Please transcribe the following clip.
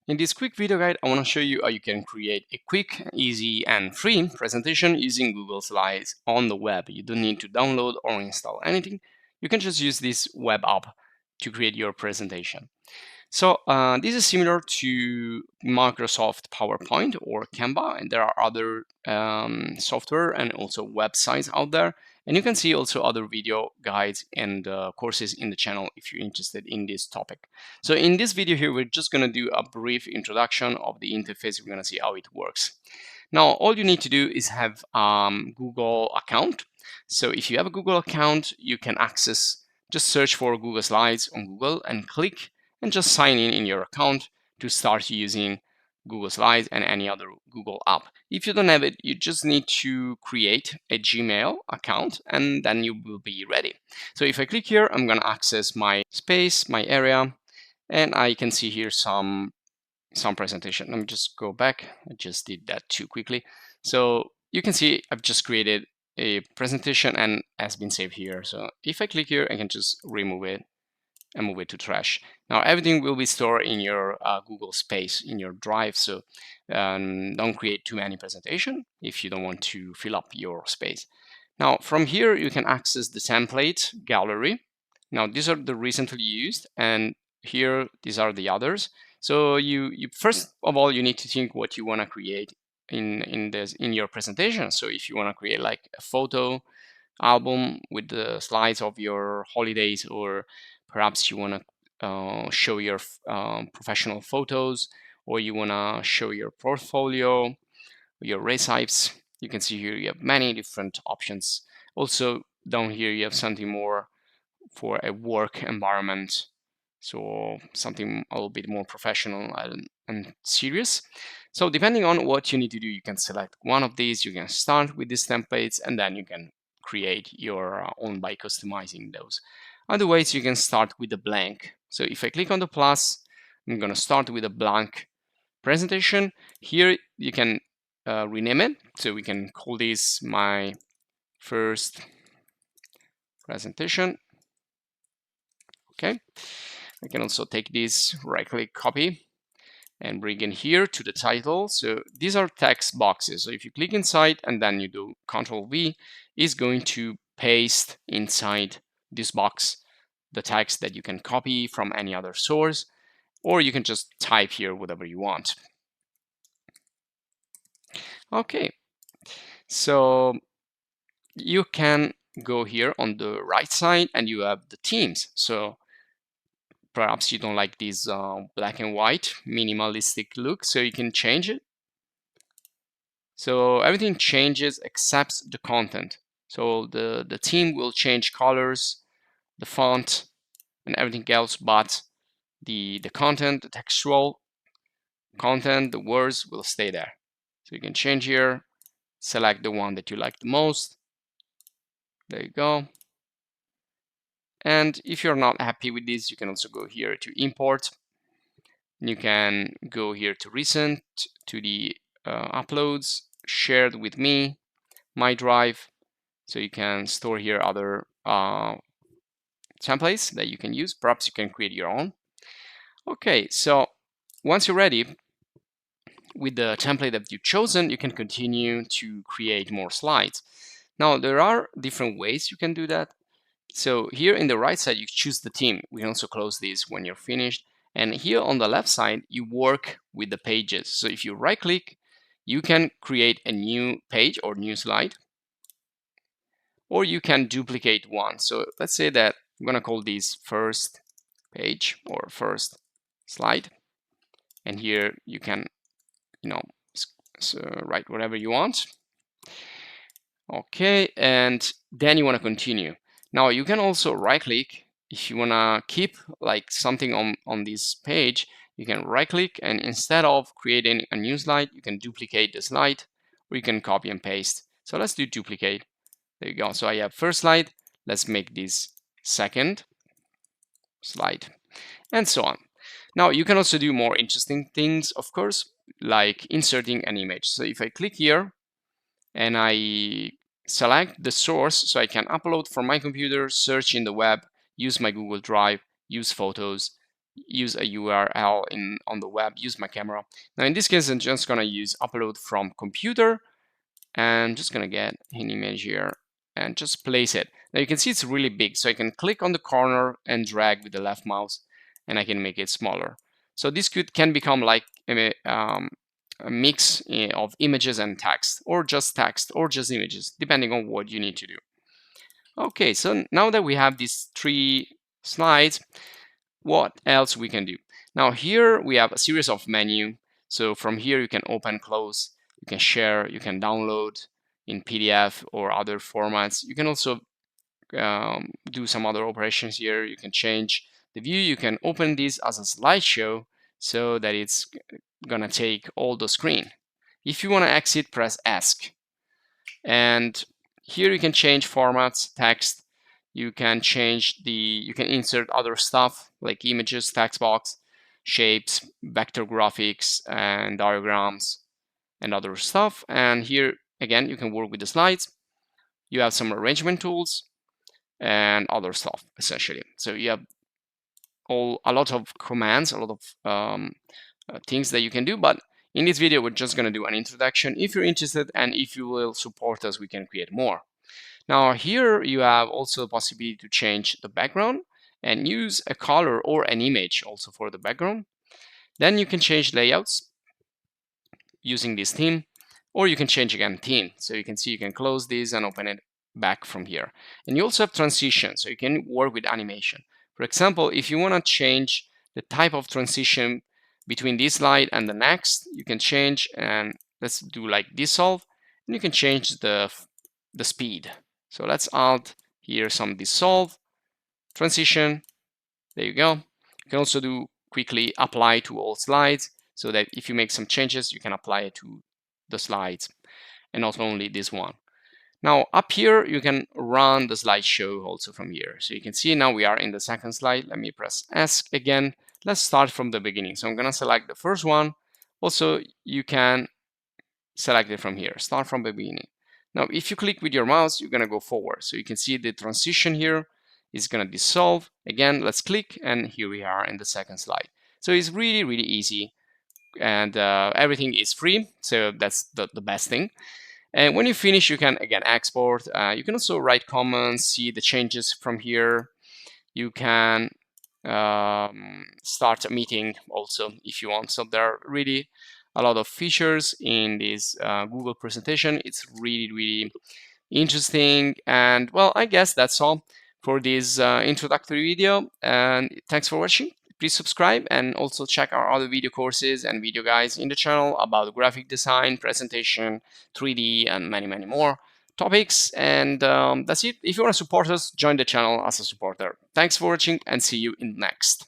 In this quick video guide, I want to show you how you can create a quick, easy, and free presentation using Google Slides on the web. You don't need to download or install anything. You can just use this web app to create your presentation. So this is similar to Microsoft PowerPoint or Canva, and there are other software and also websites out there. And you can see also other video guides and courses in the channel if you're interested in this topic. So in this video here, we're just going to do a brief introduction of the interface. We're going to see how it works. Now, all you need to do is have Google account. So if you have a Google account, you can access, just search for Google Slides on Google and click and just sign in your account to start using Google Slides and any other Google app. If you don't have it, you just need to create a Gmail account and then you will be ready. So if I click here, I'm going to access my space, my area, and I can see here some presentation. Let me just go back. I just did that too quickly. So you can see I've just created a presentation and has been saved here. So if I click here, I can just remove it and move it to trash. Now everything will be stored in your Google space, in your drive. So don't create too many presentation if you don't want to fill up your space. Now from here, you can access the template gallery. Now these are the recently used, and here these are the others. So you first of all, you need to think what you want to create in your presentation. So if you want to create like a photo album with the slides of your holidays, or perhaps you want to show your professional photos, or you want to show your portfolio, your recipes. You can see here you have many different options. Also down here you have something more for a work environment, so something a little bit more professional and serious. So depending on what you need to do, you can select one of these. You can start with these templates and then you can create your own by customizing those. Otherwise, you can start with a blank. So if I click on the plus, I'm going to start with a blank presentation. Here you can rename it. So we can call this my first presentation. Okay. I can also take this, right click, copy, and bring in here to the title. So these are text boxes. So if you click inside and then you do Control V, it's going to paste inside this box the text that you can copy from any other source, or you can just type here whatever you want. Okay, so you can go here on the right side and you have the themes. So perhaps you don't like this black and white minimalistic look, so you can change it. So everything changes except the content. So the theme will change colors, the font, and everything else, but the content, the textual content, the words will stay there. So you can change here, select the one that you like the most. There you go. And if you're not happy with this, you can also go here to import. You can go here to recent, to the uploads, shared with me, my drive. So you can store here other templates that you can use. Perhaps you can create your own. Okay, so once you're ready with the template that you've chosen, you can continue to create more slides. Now, there are different ways you can do that. So here in the right side, you choose the theme. We can also close this when you're finished. And here on the left side, you work with the pages. So if you right click, you can create a new page or new slide, or you can duplicate one. So let's say that I'm going to call this first page or first slide. And here you can, write whatever you want. Okay, and then you want to continue. Now you can also right click if you want to keep like something on this page. You can right click, and instead of creating a new slide, you can duplicate the slide, or you can copy and paste. So let's do duplicate. There you go. So I have first slide. Let's make this second slide, and so on. Now you can also do more interesting things, of course, like inserting an image. So if I click here and I select the source, so I can upload from my computer, search in the web, use my Google Drive, use photos, use a URL on the web, use my camera. Now in this case, I'm just gonna use upload from computer, and just gonna get an image here and just place it. Now you can see it's really big, so I can click on the corner and drag with the left mouse, and I can make it smaller. So this can become like a mix of images and text, or just images, depending on what you need to do. Okay, so now that we have these 3 slides, what else we can do? Now here we have a series of menu. So from here you can open, close, you can share, you can download in PDF or other formats. You can also do some other operations here. You can change the view. You can open this as a slideshow so that it's gonna take all the screen. If you want to exit, press ESC. And here you can change formats, text. You can insert other stuff like images, text box, shapes, vector graphics, and diagrams, and other stuff. And here again, you can work with the slides. You have some arrangement tools and other stuff essentially. So you have a lot of commands, a lot of things that you can do. But in this video, we're just going to do an introduction. If you're interested and if you will support us, we can create more. Now here you have also the possibility to change the background and use a color or an image also for the background. Then you can change layouts using this theme, or you can change again theme. So you can see you can close this and open it back from here. And you also have transition, so you can work with animation. For example, if you want to change the type of transition between this slide and the next, you can change, and let's do like dissolve, and you can change the speed. So let's add here some dissolve, transition, there you go. You can also do quickly apply to all slides, so that if you make some changes, you can apply it to the slides, and not only this one. Now up here, you can run the slideshow also from here. So you can see now we are in the second slide. Let me press ESC again. Let's start from the beginning. So I'm gonna select the first one. Also, you can select it from here, start from the beginning. Now, if you click with your mouse, you're gonna go forward. So you can see the transition here is gonna dissolve. Again, let's click, and here we are in the second slide. So it's really, really easy, and everything is free. So that's the best thing. And when you finish, you can again export. You can also write comments, see the changes from here. You can start a meeting also if you want. So there are really a lot of features in this Google presentation. It's really, really interesting. And well, I guess that's all for this introductory video. And thanks for watching. Please subscribe and also check our other video courses and video guides in the channel about graphic design, presentation, 3D, and many, many more topics. And that's it. If you want to support us, join the channel as a supporter. Thanks for watching, and see you in the next.